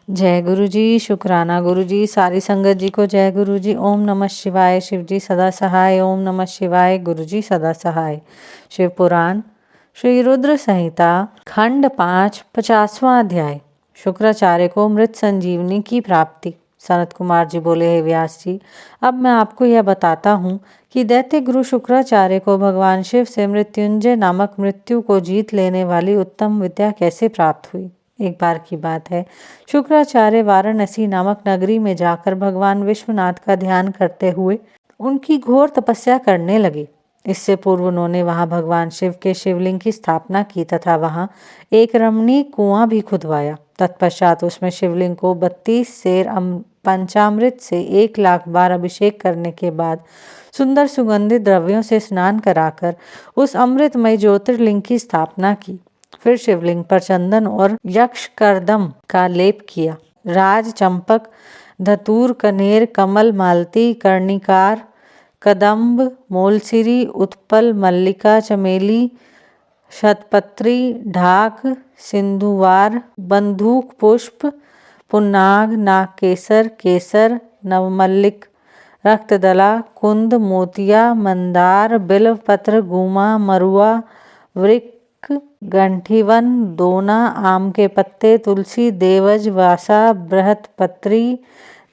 जय गुरु जी। शुक्राना गुरु जी। सारी संगत जी को जय गुरु जी। ओम नमः शिवाय। शिव जी सदा सहाय। ओम नमः शिवाय। गुरु जी सदा सहाय। शिव पुराण श्री रुद्र संहिता खंड 5 50वां अध्याय। शुक्राचार्य को मृत संजीवनी की प्राप्ति। सनत कुमार जी बोले, हे व्यास जी, अब मैं आपको यह बताता हूँ कि दैत्य गुरु शुक्राचार्य को भगवान शिव से मृत्युंजय नामक मृत्यु को जीत लेने वाली उत्तम विद्या कैसे प्राप्त हुई। एक बार की बात है, शुक्राचार्य वाराणसी नामक नगरी में जाकर भगवान विश्वनाथ का ध्यान करते हुए उनकी घोर तपस्या करने लगे। इससे पूर्व उन्होंने वहां भगवान शिव के शिवलिंग की स्थापना की तथा वहां एक रमणीय कुआं भी खुदवाया। तत्पश्चात उसमें शिवलिंग को 32 सेर पंचामृत से 1,00,000 बार अभिषेक करने के बाद सुंदर सुगंधित द्रव्यों से स्नान कराकर उस अमृतमय ज्योतिर्लिंग की स्थापना की। फिर शिवलिंग पर चंदन और यक्षकर्दम का लेप किया। राज, चंपक, धतूर, कनेर, कमल, मालती, कर्णिकार, कदम्ब, मोलसिरी, उत्पल, मल्लिका, चमेली, शतपत्री, ढाक, सिंधुवार, बंदूक पुष्प, पुन्नाग, नागकेसर, केसर, नवमल्लिक, रक्तदला, कुंद, मोतिया, मंदार, बिल्वपत्र, गुमा, मरुआ, वृक, गंठीवन, दोना, आम के पत्ते, तुलसी, देवज, वासा, बृहत्पत्री,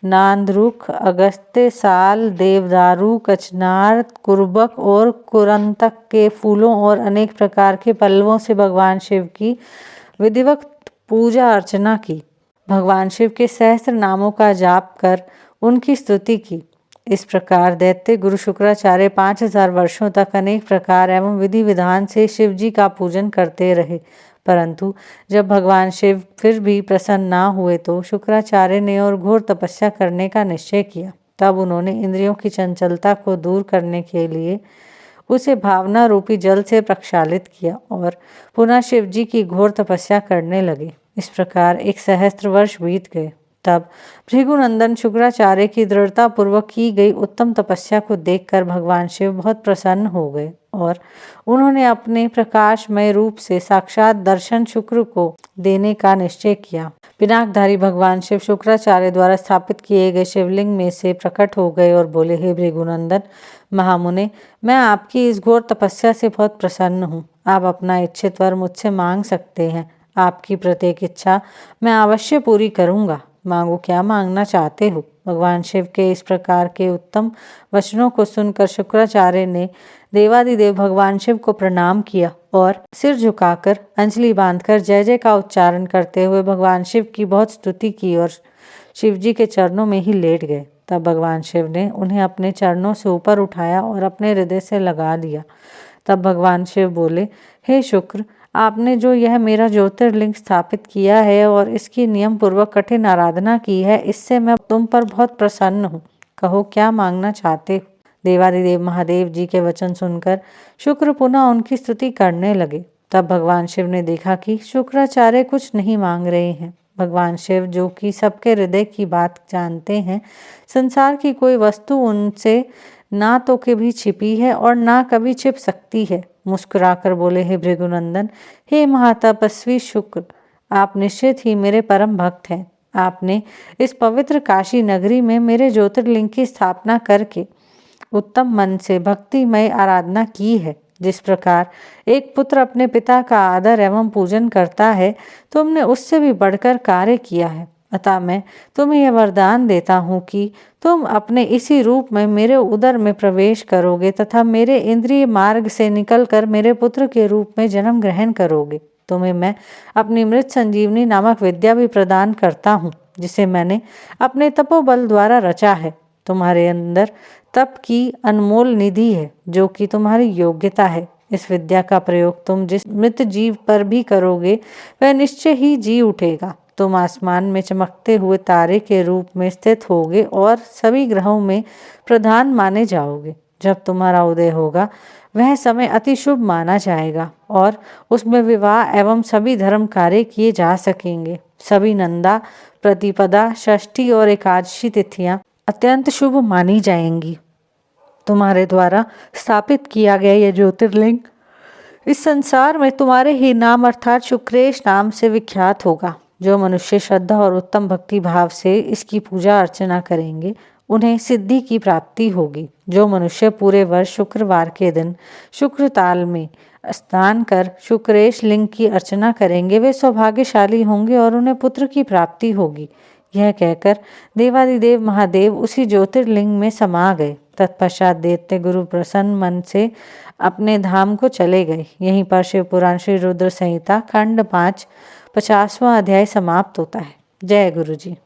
नांदरुख, अगस्त्य, साल, देवदारू, कचनार, कुर्बक और कुरंतक के फूलों और अनेक प्रकार के पल्लवों से भगवान शिव की विधिवत पूजा अर्चना की। भगवान शिव के सहस्त्र नामों का जाप कर उनकी स्तुति की। इस प्रकार दैत्य गुरु शुक्राचार्य 5000 वर्षों तक अनेक प्रकार एवं विधि विधान से शिव जी का पूजन करते रहे। परंतु जब भगवान शिव फिर भी प्रसन्न ना हुए तो शुक्राचार्य ने और घोर तपस्या करने का निश्चय किया। तब उन्होंने इंद्रियों की चंचलता को दूर करने के लिए उसे भावना रूपी जल से प्रक्षालित किया और पुनः शिव जी की घोर तपस्या करने लगे। इस प्रकार 1 सहस्त्र वर्ष बीत गए। तब भृगुनंदन शुक्राचार्य की दृढ़ता पूर्वक की गई उत्तम तपस्या को देखकर भगवान शिव बहुत प्रसन्न हो गए और उन्होंने अपने प्रकाशमय रूप से साक्षात दर्शन शुक्र को देने का निश्चय किया। पिनाकधारी भगवान शिव शुक्राचार्य द्वारा स्थापित किए गए शिवलिंग में से प्रकट हो गए और बोले, हे भृगुनंदन महामुने, मैं आपकी इस घोर तपस्या से बहुत प्रसन्न हूँ। आप अपना इच्छित वर मुझसे मांग सकते हैं। आपकी प्रत्येक इच्छा मैं अवश्य पूरी करूँगा। मांगो, क्या मांगना चाहते हो। भगवान शिव के इस प्रकार के उत्तम वचनों को सुनकर शुक्राचार्य ने देवादिदेव भगवान शिव को प्रणाम किया और सिर झुकाकर अंजलि बांधकर जय जय का उच्चारण करते हुए भगवान शिव की बहुत स्तुति की और शिव जी के चरणों में ही लेट गए। तब भगवान शिव ने उन्हें अपने चरणों से ऊपर उठाया और अपने हृदय से लगा लिया। तब भगवान शिव बोले, हे शुक्र, आपने जो यह मेरा ज्योतिर्लिंग स्थापित किया है और इसकी नियम पूर्वक कठिन आराधना की है, इससे मैं तुम पर बहुत प्रसन्न हूँ। कहो, क्या मांगना चाहते हो। देवादिदेव महादेव जी के वचन सुनकर शुक्र पुनः उनकी स्तुति करने लगे। तब भगवान शिव ने देखा कि शुक्राचार्य कुछ नहीं मांग रहे हैं। भगवान शिव, जो कि सबके हृदय की बात जानते हैं, संसार की कोई वस्तु उनसे ना तो कभी छिपी है और ना कभी छिप सकती है, मुस्कुराकर बोले, हे भृगुनंदन, हे महातपस्वी शुक्र, आप निश्चित ही मेरे परम भक्त हैं। आपने इस पवित्र काशी नगरी में मेरे ज्योतिर्लिंग की स्थापना करके उत्तम मन से भक्तिमय आराधना की है। जिस प्रकार एक पुत्र अपने पिता का आदर एवं पूजन करता है, तुमने उससे भी बढ़कर कार्य किया है। अतः मैं तुम्हें यह वरदान देता हूँ कि तुम अपने इसी रूप में मेरे उदर में प्रवेश करोगे तथा मेरे इंद्रिय मार्ग से निकलकर मेरे पुत्र के रूप में जन्म ग्रहण करोगे। तुम्हें मैं अपनी मृत संजीवनी नामक विद्या भी प्रदान करता हूँ, जिसे मैंने अपने तपोबल द्वारा रचा है। तुम्हारे अंदर तप की अनमोल निधि है, जो कि तुम्हारी योग्यता है। इस विद्या का प्रयोग तुम जिस मृत जीव पर भी करोगे, वह निश्चय ही जी उठेगा। तुम आसमान में चमकते हुए तारे के रूप में स्थित होगे और सभी ग्रहों में प्रधान माने जाओगे। जब तुम्हारा उदय होगा, वह समय अति शुभ माना जाएगा और उसमें विवाह एवं सभी धर्म कार्य किए जा सकेंगे। सभी नंदा, प्रतिपदा, षष्ठी और एकादशी तिथियां अत्यंत शुभ मानी जाएंगी। तुम्हारे द्वारा स्थापित किया गया यह ज्योतिर्लिंग इस संसार में तुम्हारे ही नाम अर्थात शुक्रेश नाम से विख्यात होगा। जो मनुष्य श्रद्धा और उत्तम भक्ति भाव से इसकी पूजा अर्चना करेंगे उन्हें सिद्धि की प्राप्ति होगी। जो मनुष्य पूरे वर्ष शुक्रवार के दिन शुक्र ताल में स्नान कर शुक्रेश लिंग की अर्चना करेंगे वे सौभाग्यशाली होंगे और उन्हें पुत्र की प्राप्ति होगी। यह कहकर देवादिदेव महादेव उसी ज्योतिर्लिंग में समा गए। तत्पश्चात दैत्य गुरु प्रसन्न मन से अपने धाम को चले गए। यहीं पर शिव पुराण श्री रुद्र संहिता खंड 5 50वां अध्याय समाप्त होता है। जय गुरु जी।